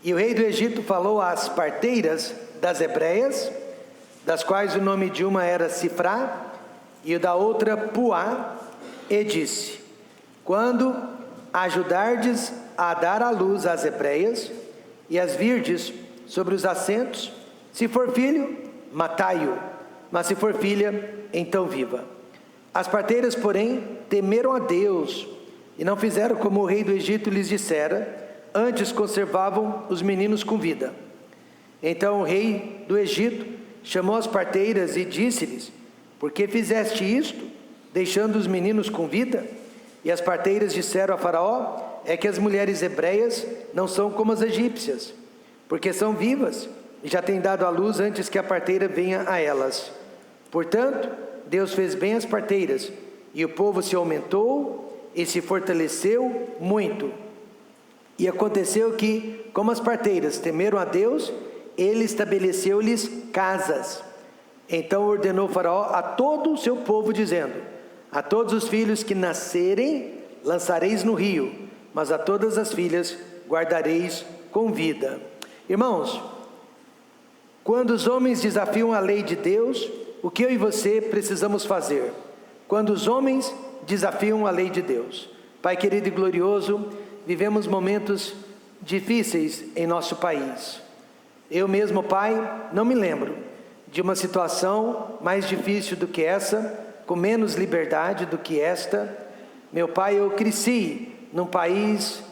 E o rei do Egito falou às parteiras das hebreias, das quais o nome de uma era Sifrá e o da outra Puá, e disse: quando ajudardes a dar à luz às hebreias, e as virdes sobre os assentos, se for filho, matai-o, mas se for filha, então viva. As parteiras, porém, temeram a Deus, e não fizeram como o rei do Egito lhes dissera, antes conservavam os meninos com vida. Então o rei do Egito chamou as parteiras e disse-lhes: por que fizeste isto, deixando os meninos com vida? E as parteiras disseram a Faraó: é que as mulheres hebreias não são como as egípcias, porque são vivas e já têm dado à luz antes que a parteira venha a elas. Portanto, Deus fez bem às parteiras, e o povo se aumentou e se fortaleceu muito. E aconteceu que, como as parteiras temeram a Deus, ele estabeleceu-lhes casas. Então ordenou Faraó a todo o seu povo, dizendo: a todos os filhos que nascerem lançareis no rio, mas a todas as filhas guardareis com vida. Irmãos, quando os homens desafiam a lei de Deus, o que eu e você precisamos fazer? Quando os homens desafiam a lei de Deus. Pai querido e glorioso, vivemos momentos difíceis em nosso país. Eu mesmo, Pai, não me lembro de uma situação mais difícil do que essa, com menos liberdade do que esta. Meu Pai, eu cresci num país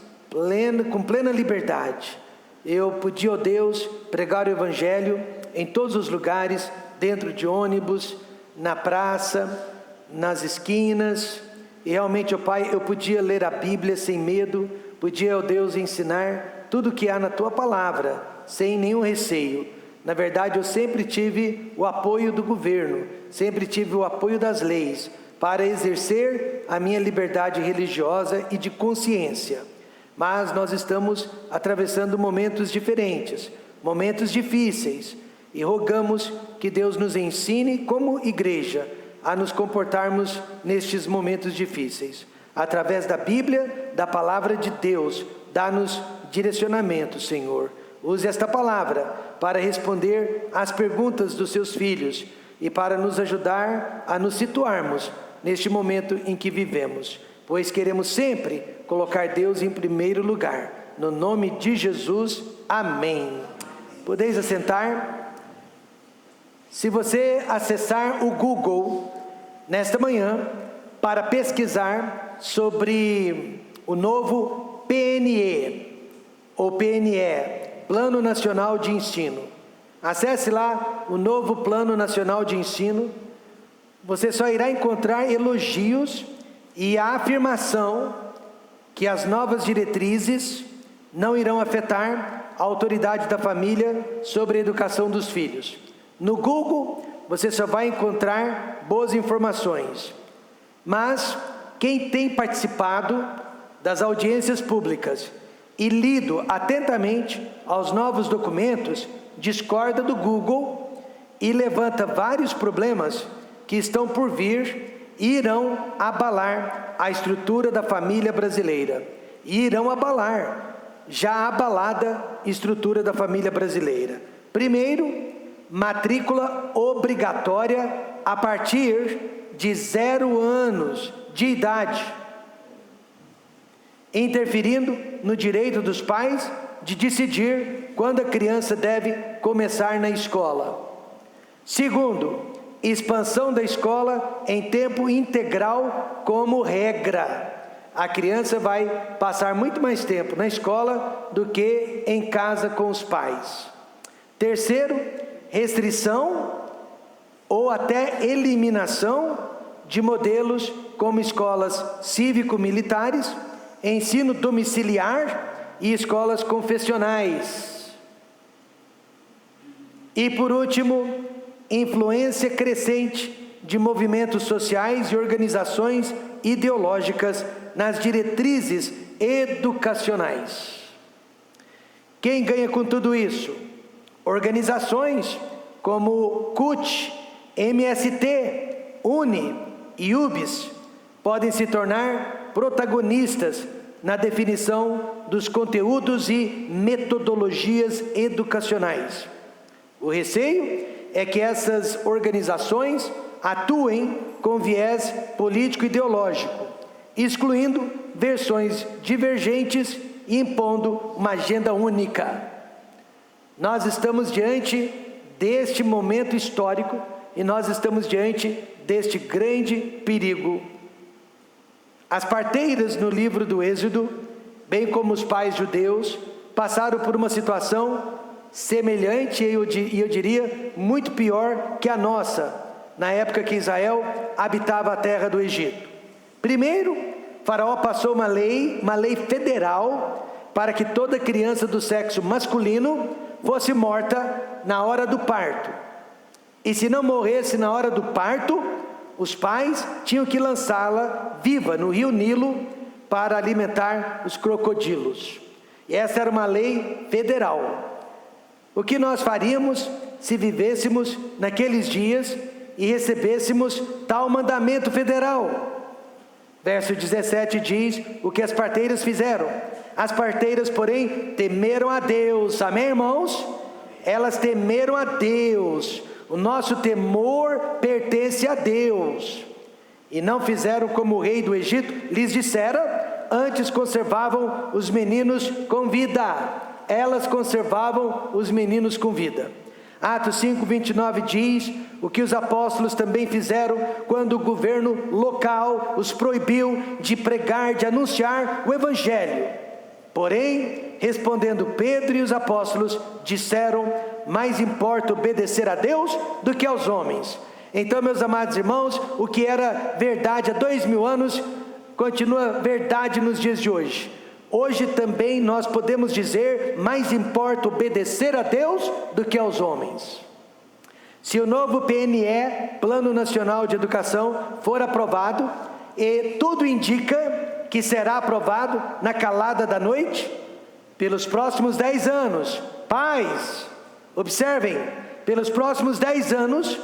com plena liberdade. Eu podia, ó Deus, pregar o Evangelho em todos os lugares, dentro de ônibus, na praça, nas esquinas. E realmente, ó Pai, eu podia ler a Bíblia sem medo, podia, ó Deus, ensinar tudo o que há na Tua Palavra, sem nenhum receio. Na verdade, eu sempre tive o apoio do governo, sempre tive o apoio das leis, para exercer a minha liberdade religiosa e de consciência. Mas nós estamos atravessando momentos diferentes, momentos difíceis, e rogamos que Deus nos ensine, como igreja, a nos comportarmos nestes momentos difíceis. Através da Bíblia, da Palavra de Deus, dá-nos direcionamento, Senhor. Use esta palavra para responder às perguntas dos seus filhos e para nos ajudar a nos situarmos neste momento em que vivemos, pois queremos sempre colocar Deus em primeiro lugar. No nome de Jesus, amém. Podeis assentar? Se você acessar o Google nesta manhã para pesquisar sobre o novo PNE, ou PNE, Plano Nacional de Ensino, acesse lá o novo Plano Nacional de Ensino, você só irá encontrar elogios e a afirmação que as novas diretrizes não irão afetar a autoridade da família sobre a educação dos filhos. No Google, você só vai encontrar boas informações, mas quem tem participado das audiências públicas e lido atentamente aos novos documentos, discorda do Google e levanta vários problemas que estão por vir e irão abalar a estrutura da família brasileira, e irão abalar já abalada estrutura da família brasileira. Primeiro, matrícula obrigatória a partir de 0 anos de idade, interferindo no direito dos pais de decidir quando a criança deve começar na escola. Segundo, expansão da escola em tempo integral como regra. A criança vai passar muito mais tempo na escola do que em casa com os pais. Terceiro, restrição ou até eliminação de modelos como escolas cívico-militares, ensino domiciliar e escolas confessionais. E por último, influência crescente de movimentos sociais e organizações ideológicas nas diretrizes educacionais. Quem ganha com tudo isso? Organizações como CUT, MST, UNE e UBS podem se tornar protagonistas na definição dos conteúdos e metodologias educacionais. O receio é que essas organizações atuem com viés político-ideológico, excluindo versões divergentes e impondo uma agenda única. Nós estamos diante deste momento histórico e nós estamos diante deste grande perigo. As parteiras no livro do Êxodo, bem como os pais judeus, passaram por uma situação semelhante e eu diria muito pior que a nossa, na época que Israel habitava a terra do Egito. Primeiro, Faraó passou uma lei federal para que toda criança do sexo masculino fosse morta na hora do parto. E se não morresse na hora do parto, os pais tinham que lançá-la viva no rio Nilo para alimentar os crocodilos. E essa era uma lei federal. O que nós faríamos se vivêssemos naqueles dias e recebêssemos tal mandamento federal? Verso 17 diz o que as parteiras fizeram. As parteiras, porém, temeram a Deus. Amém, irmãos? Elas temeram a Deus. O nosso temor pertence a Deus. E não fizeram como o rei do Egito lhes dissera, antes conservavam os meninos com vida. Elas conservavam os meninos com vida. Atos 5:29 diz o que os apóstolos também fizeram quando o governo local os proibiu de pregar, de anunciar o evangelho. Porém, respondendo Pedro e os apóstolos, disseram: mais importa obedecer a Deus do que aos homens. Então, meus amados irmãos, o que era verdade há 2000 anos, continua verdade nos dias de hoje. Hoje também nós podemos dizer, mais importa obedecer a Deus do que aos homens. Se o novo PNE, Plano Nacional de Educação, for aprovado, e tudo indica que será aprovado na calada da noite, pelos próximos 10 anos, pais, observem, pelos próximos 10 anos,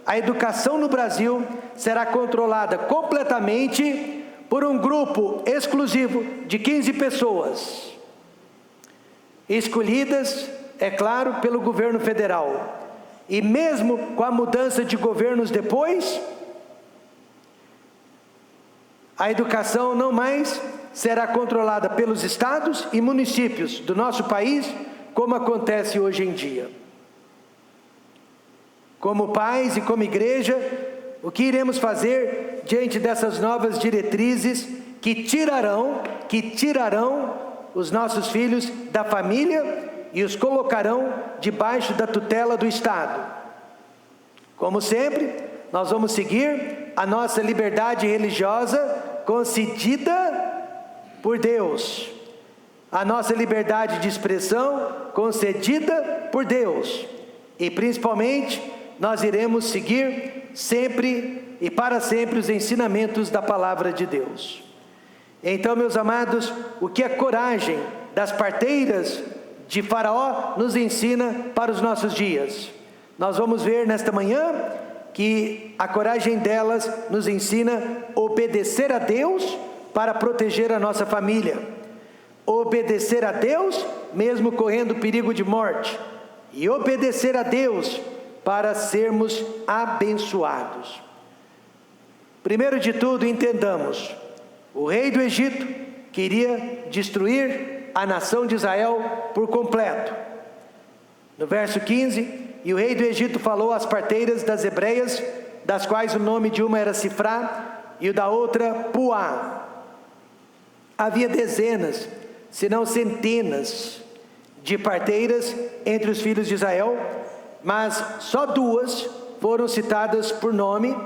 a educação no Brasil será controlada completamente por um grupo exclusivo de 15 pessoas, escolhidas, é claro, pelo governo federal. E mesmo com a mudança de governos depois, a educação não mais será controlada pelos estados e municípios do nosso país, como acontece hoje em dia. Como pais e como igreja, o que iremos fazer diante dessas novas diretrizes que tirarão os nossos filhos da família e os colocarão debaixo da tutela do Estado? Como sempre, nós vamos seguir a nossa liberdade religiosa concedida por Deus, a nossa liberdade de expressão concedida por Deus, e principalmente nós iremos seguir sempre e para sempre os ensinamentos da palavra de Deus. Então, meus amados, o que a coragem das parteiras de Faraó nos ensina para os nossos dias? Nós vamos ver nesta manhã que a coragem delas nos ensina a obedecer a Deus para proteger a nossa família, obedecer a Deus mesmo correndo perigo de morte, e obedecer a Deus para sermos abençoados. Primeiro de tudo, entendamos, o rei do Egito queria destruir a nação de Israel por completo. No verso 15, e o rei do Egito falou às parteiras das hebreias, das quais o nome de uma era Sifrá e o da outra Puá. Havia dezenas, se não centenas, de parteiras entre os filhos de Israel, mas só 2 foram citadas por nome,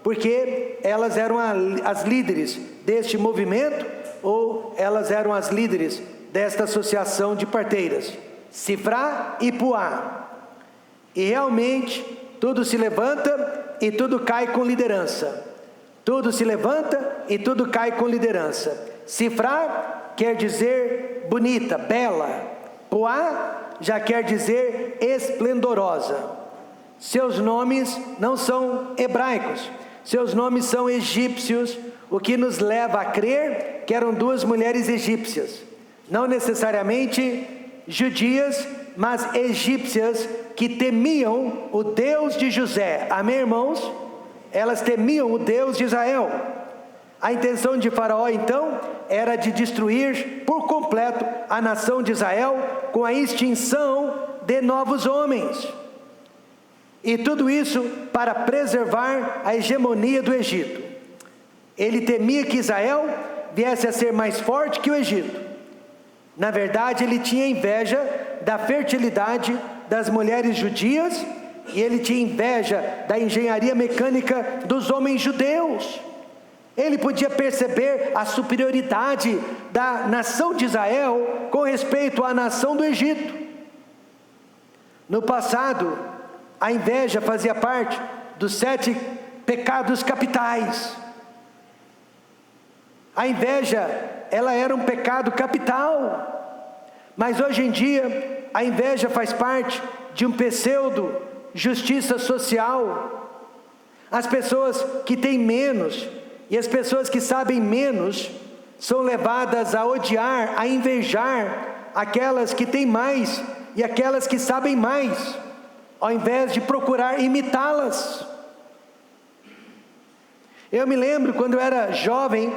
porque elas eram as líderes deste movimento, ou elas eram as líderes desta associação de parteiras, Sifrá e Puá. E realmente, tudo se levanta e tudo cai com liderança. Tudo se levanta e tudo cai com liderança. Sifrá quer dizer bonita, bela. Puá já quer dizer esplendorosa. Seus nomes não são hebraicos, seus nomes são egípcios o que nos leva a crer que eram duas mulheres egípcias, não necessariamente judias, mas egípcias que temiam o Deus de José. Amém, irmãos? Elas temiam o Deus de Israel. A intenção de Faraó, então, era de destruir por completo a nação de Israel com a extinção de novos homens. E tudo isso para preservar a hegemonia do Egito. Ele temia que Israel viesse a ser mais forte que o Egito. Na verdade, ele tinha inveja da fertilidade das mulheres judias e ele tinha inveja da engenharia mecânica dos homens judeus. Ele podia perceber a superioridade da nação de Israel com respeito à nação do Egito. No passado, a inveja fazia parte dos 7 pecados capitais. A inveja, ela era um pecado capital, mas hoje em dia, a inveja faz parte de um pseudo justiça social. As pessoas que têm menos e as pessoas que sabem menos são levadas a odiar, a invejar aquelas que têm mais e aquelas que sabem mais, ao invés de procurar imitá-las. Eu me lembro quando eu era jovem,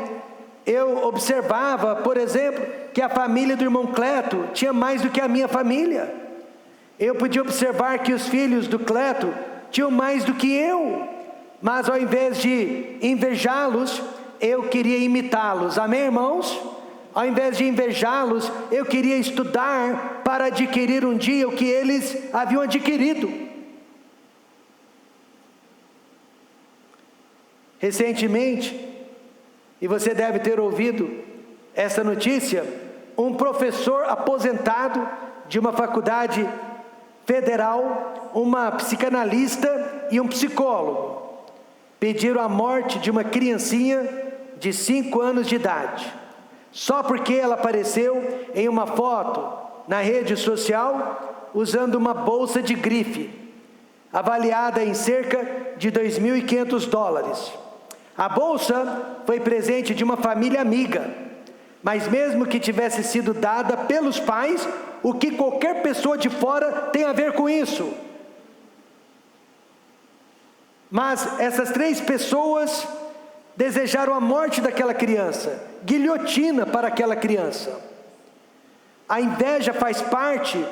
eu observava, por exemplo, que a família do irmão Cleto tinha mais do que a minha família. Eu podia observar que os filhos do Cleto tinham mais do que eu, mas ao invés de invejá-los, eu queria imitá-los. Amém, irmãos? Ao invés de invejá-los, eu queria estudar para adquirir um dia o que eles haviam adquirido. Recentemente, e você deve ter ouvido essa notícia, um professor aposentado de uma faculdade federal, uma psicanalista e um psicólogo, pediram a morte de uma criancinha de 5 anos de idade, só porque ela apareceu em uma foto na rede social, usando uma bolsa de grife, avaliada em cerca de $2.500. A bolsa foi presente de uma família amiga, mas mesmo que tivesse sido dada pelos pais, o que qualquer pessoa de fora tem a ver com isso? Mas essas 3 pessoas desejaram a morte daquela criança, guilhotina para aquela criança. A inveja faz parte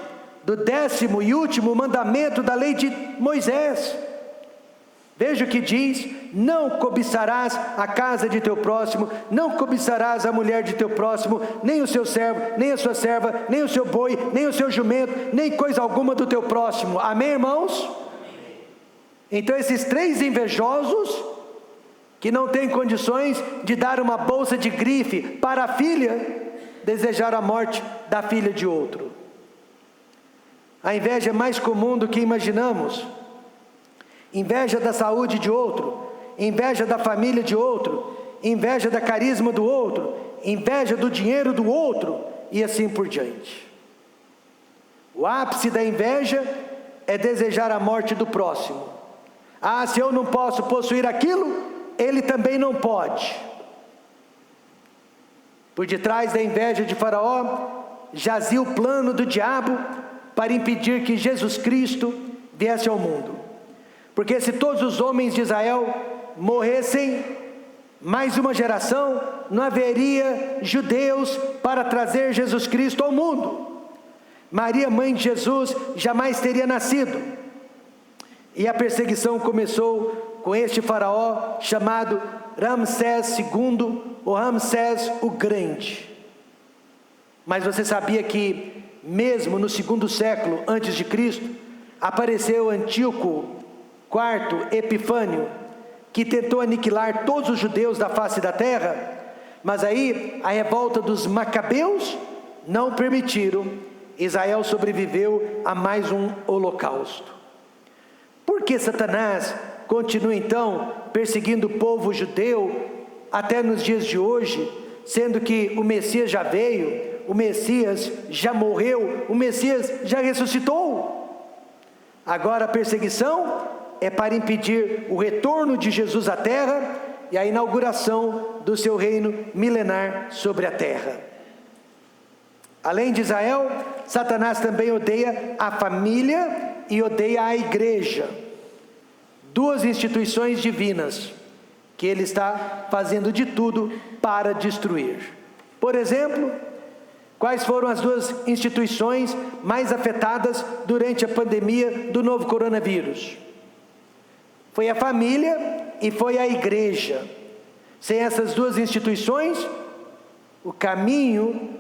do 10º e último mandamento da lei de Moisés. Veja o que diz: não cobiçarás a casa de teu próximo, não cobiçarás a mulher de teu próximo, nem o seu servo, nem a sua serva, nem o seu boi, nem o seu jumento, nem coisa alguma do teu próximo. Amém, irmãos? Então esses 3 invejosos, que não têm condições de dar uma bolsa de grife para a filha, desejaram a morte da filha de outro. A inveja é mais comum do que imaginamos. Inveja da saúde de outro, inveja da família de outro, inveja da carisma do outro, inveja do dinheiro do outro, e assim por diante. O ápice da inveja é desejar a morte do próximo. Ah, se eu não posso possuir aquilo, ele também não pode. Por detrás da inveja de Faraó, jazia o plano do diabo para impedir que Jesus Cristo viesse ao mundo. Porque se todos os homens de Israel morressem, mais uma geração, não haveria judeus para trazer Jesus Cristo ao mundo. Maria, mãe de Jesus, jamais teria nascido. E a perseguição começou com este faraó chamado Ramsés II, ou Ramsés o Grande. Mas você sabia que mesmo no 2º século antes de Cristo, apareceu Antíoco IV Epifânio, que tentou aniquilar todos os judeus da face da terra, mas aí a revolta dos Macabeus não permitiram. Israel sobreviveu a mais um holocausto. Por que Satanás continua então perseguindo o povo judeu até nos dias de hoje, sendo que o Messias já veio, o Messias já morreu, o Messias já ressuscitou? Agora a perseguição é para impedir o retorno de Jesus à terra e a inauguração do seu reino milenar sobre a terra. Além de Israel, Satanás também odeia a família e odeia a igreja. Duas instituições divinas que ele está fazendo de tudo para destruir. Por exemplo, quais foram as duas instituições mais afetadas durante a pandemia do novo coronavírus? Foi a família e foi a igreja. Sem essas duas instituições, o caminho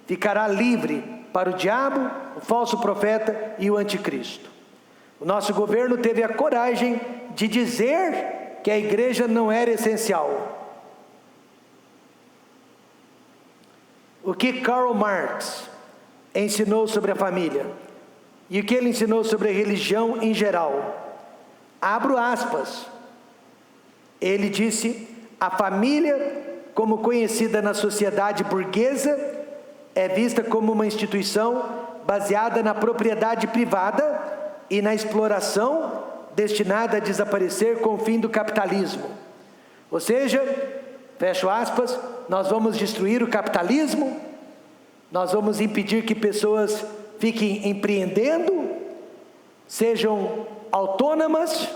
ficará livre para o diabo, o falso profeta e o anticristo. O nosso governo teve a coragem de dizer que a igreja não era essencial. O que Karl Marx ensinou sobre a família e o que ele ensinou sobre a religião em geral? Abro aspas. Ele disse: a família, como conhecida na sociedade burguesa, é vista como uma instituição baseada na propriedade privada e na exploração, destinada a desaparecer com o fim do capitalismo. Ou seja, fecho aspas, nós vamos destruir o capitalismo, nós vamos impedir que pessoas fiquem empreendendo, sejam autônomas,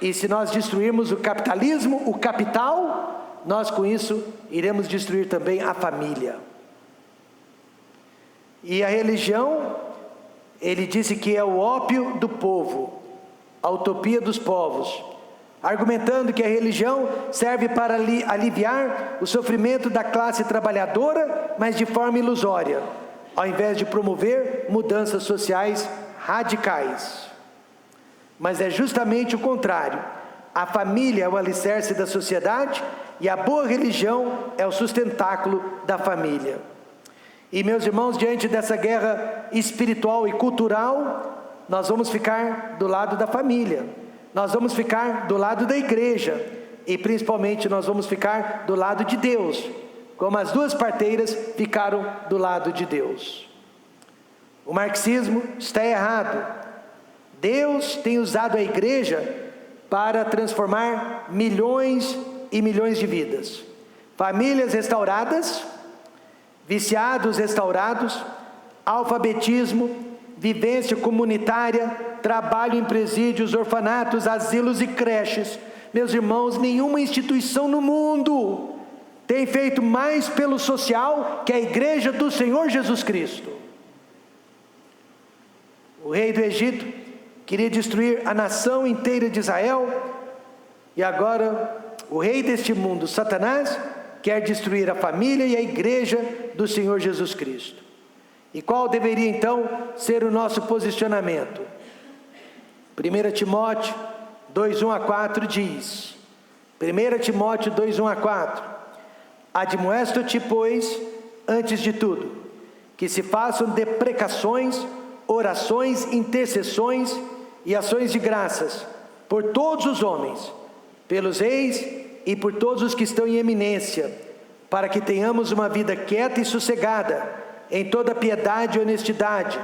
e se nós destruirmos o capitalismo, o capital, nós com isso iremos destruir também a família. E a religião, ele disse que é o ópio do povo, a utopia dos povos, argumentando que a religião serve para aliviar o sofrimento da classe trabalhadora, mas de forma ilusória, ao invés de promover mudanças sociais radicais. Mas é justamente o contrário. A família é o alicerce da sociedade e a boa religião é o sustentáculo da família. E meus irmãos, diante dessa guerra espiritual e cultural, nós vamos ficar do lado da família, nós vamos ficar do lado da igreja, e principalmente nós vamos ficar do lado de Deus, como as duas parteiras ficaram do lado de Deus. O marxismo está errado. Deus tem usado a igreja para transformar milhões e milhões de vidas. Famílias restauradas, viciados restaurados, alfabetismo, vivência comunitária, trabalho em presídios, orfanatos, asilos e creches. Meus irmãos, nenhuma instituição no mundo tem feito mais pelo social que a igreja do Senhor Jesus Cristo. O rei do Egito queria destruir a nação inteira de Israel, e agora o rei deste mundo, Satanás, quer destruir a família e a igreja do Senhor Jesus Cristo. E qual deveria então ser o nosso posicionamento? 1 Timóteo 2:1-4 diz, 1 Timóteo 2:1-4, admoesto-te, pois, antes de tudo, que se façam deprecações, orações, intercessões e ações de graças por todos os homens, pelos reis e por todos os que estão em eminência, para que tenhamos uma vida quieta e sossegada, em toda piedade e honestidade,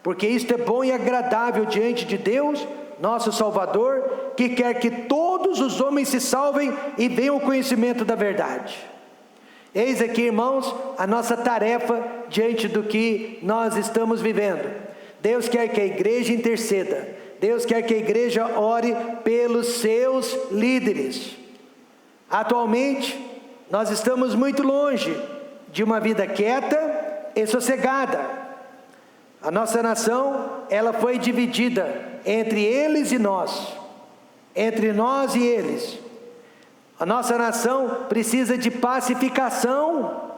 porque isto é bom e agradável diante de Deus, nosso Salvador, que quer que todos os homens se salvem e venham ao conhecimento da verdade. Eis aqui, irmãos, a nossa tarefa diante do que nós estamos vivendo. Deus quer que a igreja interceda, Deus quer que a igreja ore pelos seus líderes. Atualmente, nós estamos muito longe de uma vida quieta e sossegada. A nossa nação, ela foi dividida entre eles e nós, entre nós e eles. A nossa nação precisa de pacificação,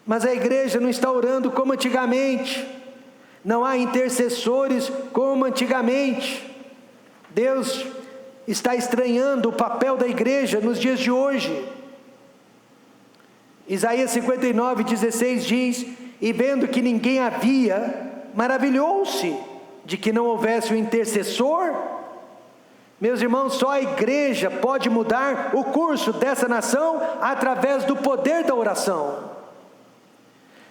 mas a igreja não está orando como antigamente, não há intercessores como antigamente. Deus está estranhando o papel da igreja nos dias de hoje. Isaías 59:16 diz, e vendo que ninguém havia, maravilhou-se de que não houvesse um intercessor. Meus irmãos, só a igreja pode mudar o curso dessa nação através do poder da oração.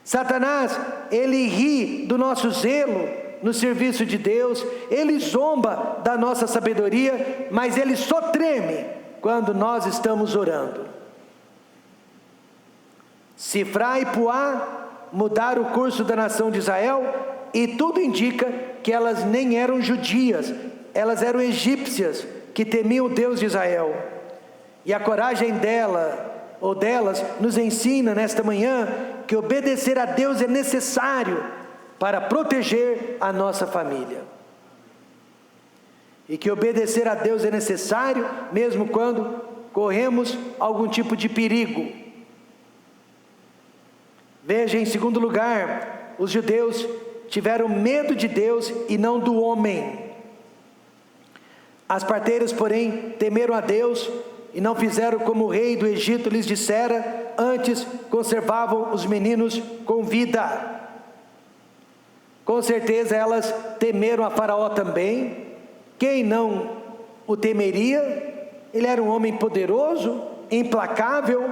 Satanás, ele ri do nosso zelo no serviço de Deus, ele zomba da nossa sabedoria, mas ele só treme quando nós estamos orando. Sifrá e Puá mudaram o curso da nação de Israel, e tudo indica que elas nem eram judias, elas eram egípcias que temiam o Deus de Israel. E a coragem dela, ou delas, nos ensina nesta manhã que obedecer a Deus é necessário para proteger a nossa família. E que obedecer a Deus é necessário mesmo quando corremos algum tipo de perigo. Veja, em segundo lugar, os judeus tiveram medo de Deus e não do homem. As parteiras, porém, temeram a Deus e não fizeram como o rei do Egito lhes dissera, antes conservavam os meninos com vida. Com certeza elas temeram a Faraó também. Quem não o temeria? Ele era um homem poderoso, implacável.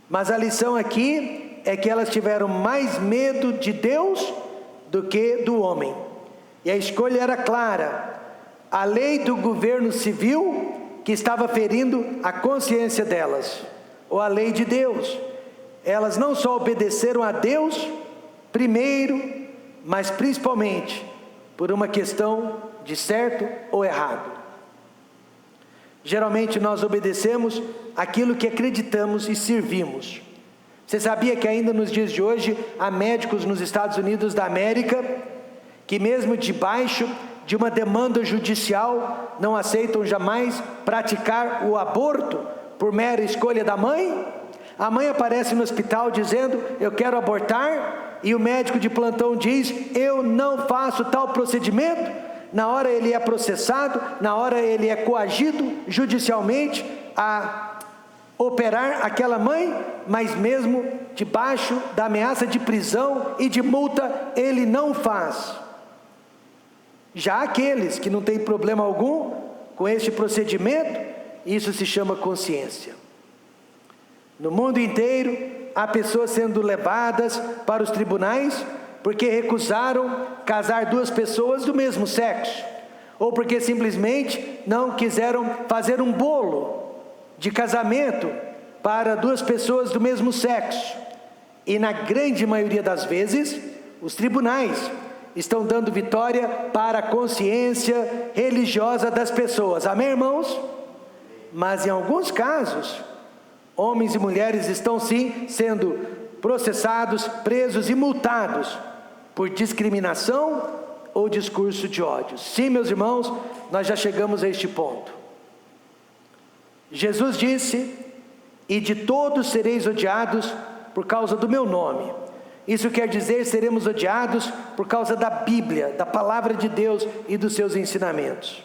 Mas a lição aqui é que elas tiveram mais medo de Deus do que do homem. E a escolha era clara: a lei do governo civil que estava ferindo a consciência delas, ou a lei de Deus. Elas não só obedeceram a Deus primeiro, mas principalmente por uma questão de certo ou errado. Geralmente nós obedecemos aquilo que acreditamos e servimos. Você sabia que ainda nos dias de hoje há médicos nos Estados Unidos da América que mesmo debaixo de uma demanda judicial não aceitam jamais praticar o aborto por mera escolha da mãe? A mãe aparece no hospital dizendo: eu quero abortar, e o médico de plantão diz: eu não faço tal procedimento. Na hora ele é processado, na hora ele é coagido judicialmente a operar aquela mãe, mas mesmo debaixo da ameaça de prisão e de multa, ele não faz. Já aqueles que não têm problema algum com este procedimento, isso se chama consciência. No mundo inteiro, há pessoas sendo levadas para os tribunais porque recusaram casar duas pessoas do mesmo sexo, ou porque simplesmente não quiseram fazer um bolo de casamento para duas pessoas do mesmo sexo. E na grande maioria das vezes, os tribunais estão dando vitória para a consciência religiosa das pessoas. Amém, irmãos? Mas em alguns casos, homens e mulheres estão sim sendo processados, presos e multados por discriminação ou discurso de ódio. Sim, meus irmãos, nós já chegamos a este ponto. Jesus disse: e de todos sereis odiados por causa do meu nome. Isso quer dizer, seremos odiados por causa da Bíblia, da palavra de Deus e dos seus ensinamentos.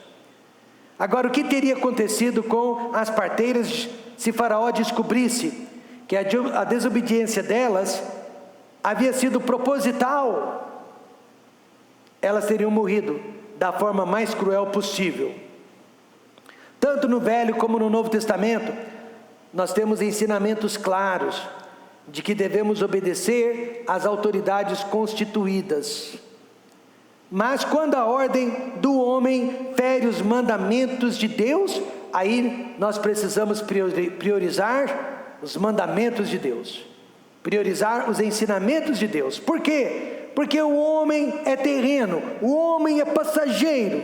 Agora, o que teria acontecido com as parteiras se Faraó descobrisse que a desobediência delas havia sido proposital? Elas teriam morrido da forma mais cruel possível. Tanto no Velho como no Novo Testamento, nós temos ensinamentos claros de que devemos obedecer às autoridades constituídas. Mas quando a ordem do homem fere os mandamentos de Deus, aí nós precisamos priorizar os mandamentos de Deus, priorizar os ensinamentos de Deus. Por quê? Porque o homem é terreno, o homem é passageiro.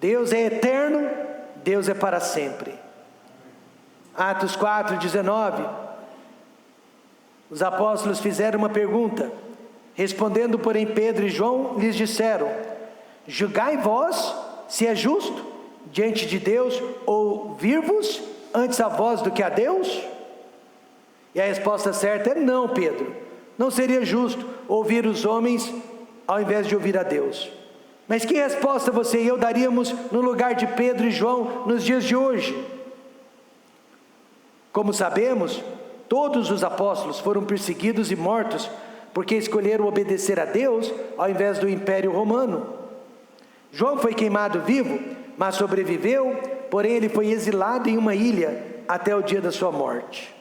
Deus é eterno, Deus é para sempre. Atos 4:19, os apóstolos fizeram uma pergunta. Respondendo, porém, Pedro e João lhes disseram: julgai vós se é justo diante de Deus ouvir-vos antes a vós do que a Deus? E a resposta certa é não, Pedro. Não seria justo ouvir os homens ao invés de ouvir a Deus. Mas que resposta você e eu daríamos no lugar de Pedro e João nos dias de hoje? Como sabemos, todos os apóstolos foram perseguidos e mortos porque escolheram obedecer a Deus ao invés do Império Romano. João foi queimado vivo, mas sobreviveu, porém ele foi exilado em uma ilha até o dia da sua morte.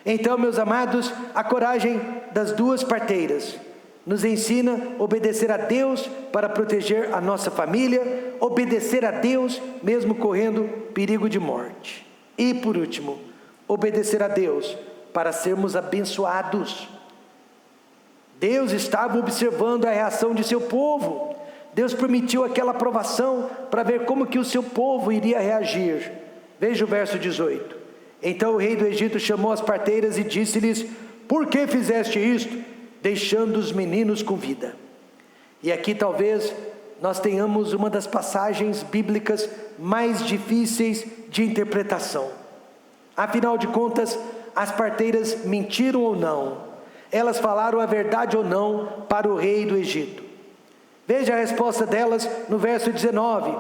Então, meus amados, a coragem das duas parteiras nos ensina a obedecer a Deus para proteger a nossa família, obedecer a Deus mesmo correndo perigo de morte. E por último, obedecer a Deus para sermos abençoados. Deus estava observando a reação de seu povo. Deus permitiu aquela provação para ver como que o seu povo iria reagir. Veja o verso 18. Então o rei do Egito chamou as parteiras e disse-lhes: por que fizeste isto, deixando os meninos com vida? E aqui talvez nós tenhamos uma das passagens bíblicas mais difíceis de interpretação. Afinal de contas, as parteiras mentiram ou não? Elas falaram a verdade ou não para o rei do Egito? Veja a resposta delas no verso 19.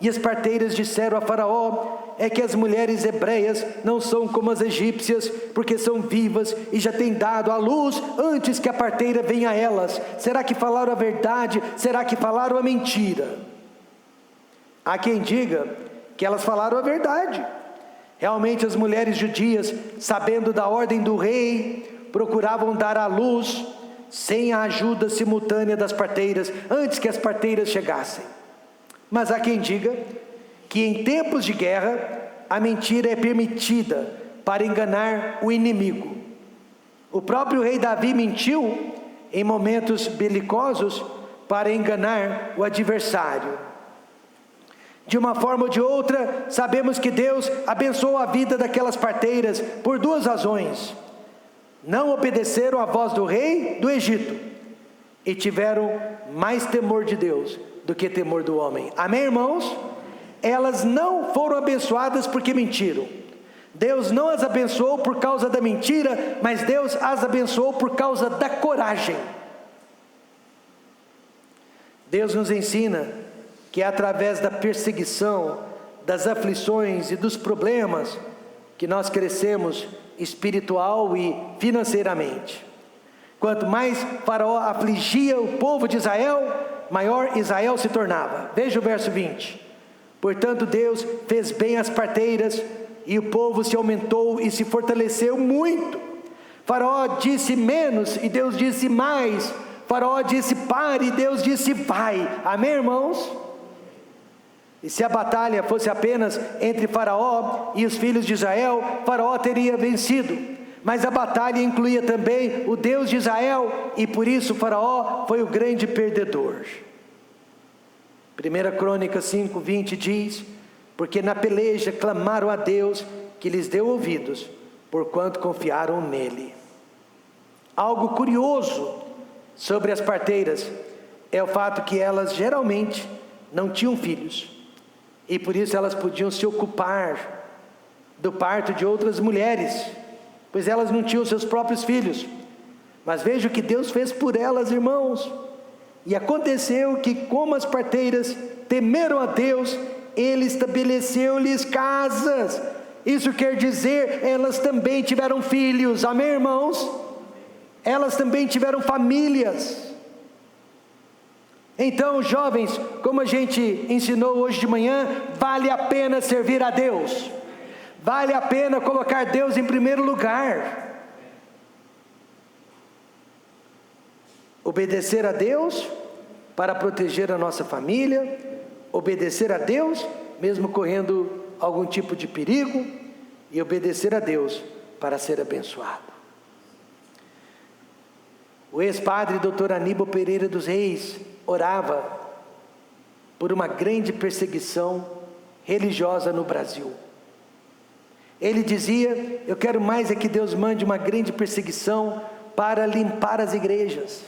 E as parteiras disseram a Faraó: é que as mulheres hebreias não são como as egípcias, porque são vivas e já têm dado à luz antes que a parteira venha a elas. Será que falaram a verdade? Será que falaram a mentira? Há quem diga que elas falaram a verdade. Realmente as mulheres judias, sabendo da ordem do rei, procuravam dar à luz sem a ajuda simultânea das parteiras, antes que as parteiras chegassem. Mas há quem diga que em tempos de guerra, a mentira é permitida para enganar o inimigo. O próprio rei Davi mentiu em momentos belicosos para enganar o adversário. De uma forma ou de outra, sabemos que Deus abençoou a vida daquelas parteiras por duas razões. Não obedeceram à voz do rei do Egito e tiveram mais temor de Deus do que temor do homem. Amém, irmãos? Elas não foram abençoadas porque mentiram. Deus não as abençoou por causa da mentira, mas Deus as abençoou por causa da coragem. Deus nos ensina que é através da perseguição, das aflições e dos problemas que nós crescemos espiritual e financeiramente. Quanto mais Faraó afligia o povo de Israel, maior Israel se tornava. Veja o verso 20. Portanto Deus fez bem às parteiras, e o povo se aumentou e se fortaleceu muito. Faraó disse menos e Deus disse mais. Faraó disse pare e Deus disse vai. Amém, irmãos? E se a batalha fosse apenas entre Faraó e os filhos de Israel, Faraó teria vencido. Mas a batalha incluía também o Deus de Israel, e por isso Faraó foi o grande perdedor. 1 Crônicas 5:20 diz: porque na peleja clamaram a Deus, que lhes deu ouvidos, porquanto confiaram nele. Algo curioso sobre as parteiras é o fato que elas geralmente não tinham filhos, e por isso elas podiam se ocupar do parto de outras mulheres, pois elas não tinham seus próprios filhos. Mas veja o que Deus fez por elas, irmãos. E aconteceu que, como as parteiras temeram a Deus, Ele estabeleceu-lhes casas. Isso quer dizer, elas também tiveram filhos. Amém, irmãos? Elas também tiveram famílias. Então, jovens, como a gente ensinou hoje de manhã, vale a pena servir a Deus. Vale a pena colocar Deus em primeiro lugar. Obedecer a Deus para proteger a nossa família, obedecer a Deus mesmo correndo algum tipo de perigo, e obedecer a Deus para ser abençoado. O ex-padre Dr. Aníbal Pereira dos Reis orava por uma grande perseguição religiosa no Brasil. Ele dizia: eu quero mais é que Deus mande uma grande perseguição para limpar as igrejas,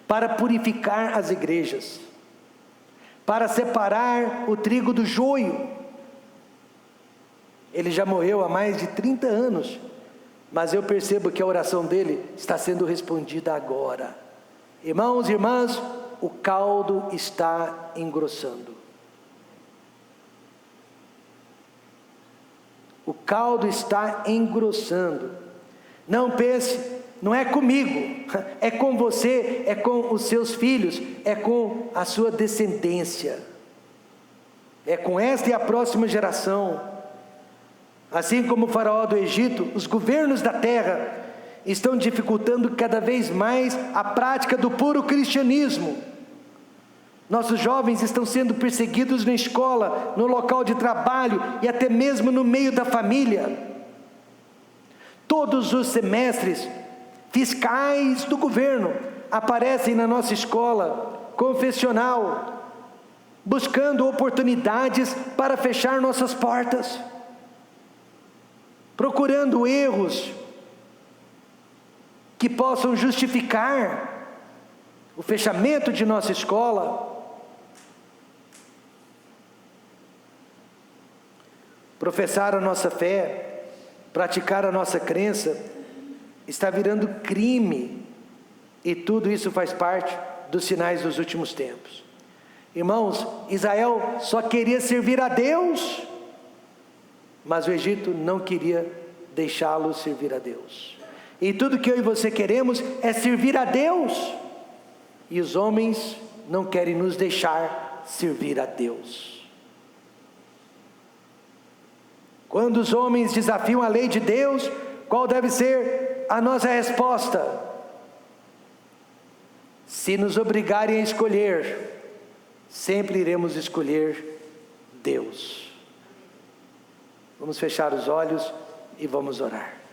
para purificar as igrejas, para separar o trigo do joio. Ele já morreu há mais de 30 anos, mas eu percebo que a oração dele está sendo respondida agora. Irmãos e irmãs, o caldo está engrossando. O caldo está engrossando. Não pense, não é comigo, é com você, é com os seus filhos, é com a sua descendência, é com esta e a próxima geração. Assim como o faraó do Egito, os governos da terra estão dificultando cada vez mais a prática do puro cristianismo. Nossos jovens estão sendo perseguidos na escola, no local de trabalho e até mesmo no meio da família. Todos os semestres, fiscais do governo aparecem na nossa escola confessional, buscando oportunidades para fechar nossas portas, procurando erros que possam justificar o fechamento de nossa escola. Professar a nossa fé, praticar a nossa crença, está virando crime, e tudo isso faz parte dos sinais dos últimos tempos. Irmãos, Israel só queria servir a Deus, mas o Egito não queria deixá-lo servir a Deus. E tudo que eu e você queremos é servir a Deus, e os homens não querem nos deixar servir a Deus. Quando os homens desafiam a lei de Deus, qual deve ser a nossa resposta? Se nos obrigarem a escolher, sempre iremos escolher Deus. Vamos fechar os olhos e vamos orar.